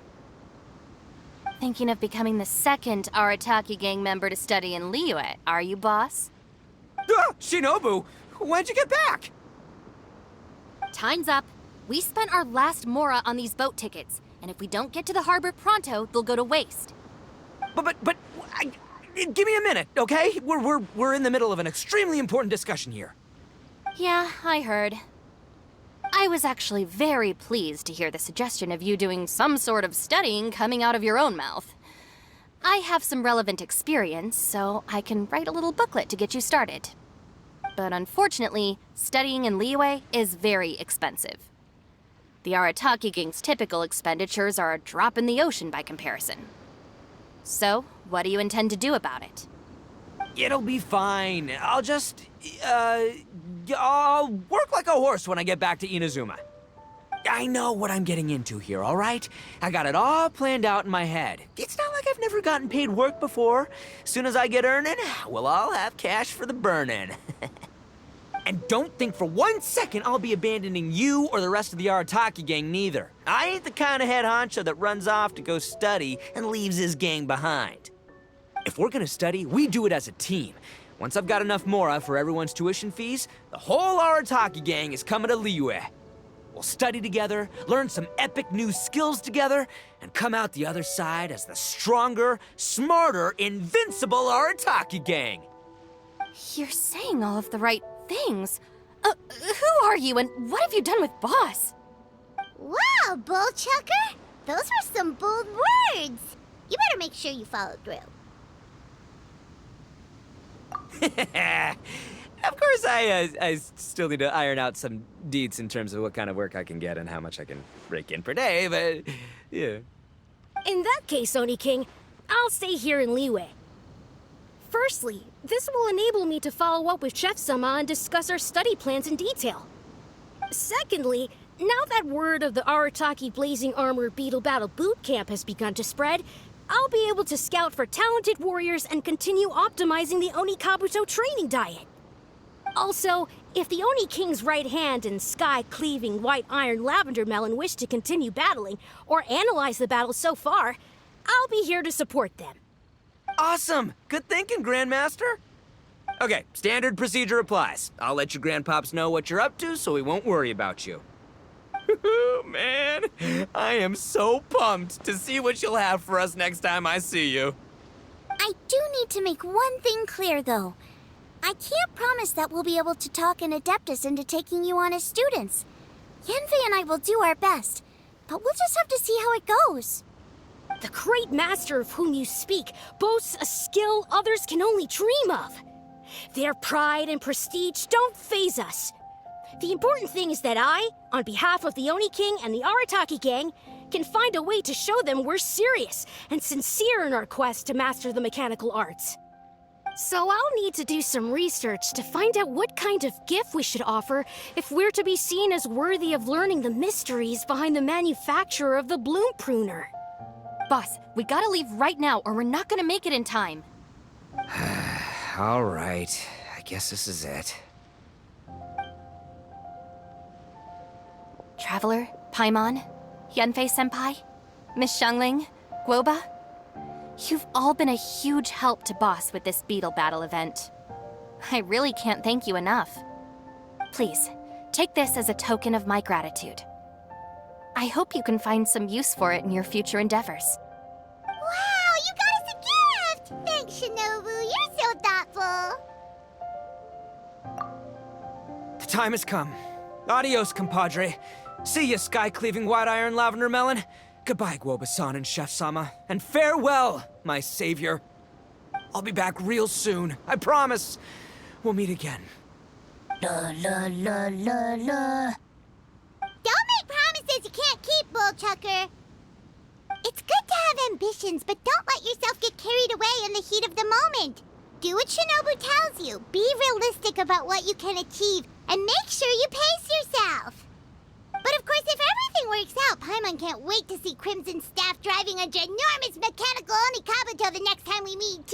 Thinking of becoming the second Arataki gang member to study in Liyue, are you, boss? Shinobu, when'd you get back? Time's up. We spent our last mora on these boat tickets, and if we don't get to the harbor pronto, they'll go to waste. Give me a minute, okay? We're in the middle of an extremely important discussion here. Yeah, I heard. I was actually very pleased to hear the suggestion of you doing some sort of studying coming out of your own mouth. I have some relevant experience, so I can write a little booklet to get you started. But unfortunately, studying in Liyue is very expensive. The Arataki gang's typical expenditures are a drop in the ocean by comparison. So, what do you intend to do about it? It'll be fine. I'll just, I'll work like a horse when I get back to Inazuma. I know what I'm getting into here, all right? I got it all planned out in my head. It's not like I've never gotten paid work before. Soon as I get earning, we'll all have cash for the burning. And don't think for 1 second I'll be abandoning you or the rest of the Arataki gang neither. I ain't the kind of head honcho that runs off to go study and leaves his gang behind. If we're gonna study, we do it as a team. Once I've got enough mora for everyone's tuition fees, the whole Arataki gang is coming to Liyue. We'll study together, learn some epic new skills together, and come out the other side as the stronger, smarter, invincible Arataki gang. You're saying all of the right things. Who are you and what have you done with Boss? Wow, Bullchucker! Those were some bold words! You better make sure you follow through. Of course, I still need to iron out some deets in terms of what kind of work I can get and how much I can rake in per day, but yeah. In that case, Oni King, I'll stay here in Liyue. Firstly, this will enable me to follow up with Chef Sama and discuss our study plans in detail. Secondly, now that word of the Arataki Blazing Armor Beetle Battle Boot Camp has begun to spread, I'll be able to scout for talented warriors and continue optimizing the Oni Kabuto training diet. Also, if the Oni King's right hand and sky-cleaving white iron lavender melon wish to continue battling or analyze the battle so far, I'll be here to support them. Awesome! Good thinking, Grandmaster. Okay, standard procedure applies. I'll let your grandpops know what you're up to so we won't worry about you. Man, I am so pumped to see what you'll have for us next time I see you. I do need to make one thing clear, though. I can't promise that we'll be able to talk an Adeptus into taking you on as students. Yanfei and I will do our best, but we'll just have to see how it goes. The great master of whom you speak boasts a skill others can only dream of. Their pride and prestige don't faze us. The important thing is that I, on behalf of the Oni King and the Arataki gang, can find a way to show them we're serious and sincere in our quest to master the mechanical arts. So I'll need to do some research to find out what kind of gift we should offer if we're to be seen as worthy of learning the mysteries behind the manufacture of the bloom pruner. Boss, we gotta leave right now or we're not gonna make it in time. All right, I guess this is it. Traveler, Paimon, Yanfei-senpai, Miss Xiangling, Guoba. You've all been a huge help to Boss with this Beetle Battle event. I really can't thank you enough. Please, take this as a token of my gratitude. I hope you can find some use for it in your future endeavors. Wow, you got us a gift! Thanks, Shinobu. You're so thoughtful. The time has come. Adios, compadre. See ya, sky-cleaving white iron lavender melon. Goodbye, Guoba-san and Chef Sama. And farewell, my savior. I'll be back real soon. I promise. We'll meet again. La la la la la. Don't make promises you can't keep, Bullchucker. It's good to have ambitions, but don't let yourself get carried away in the heat of the moment. Do what Shinobu tells you. Be realistic about what you can achieve, and make sure you pace yourself. But of course, if everything works out, Paimon can't wait to see Crimson Staff driving a ginormous mechanical Onikabuto the next time we meet.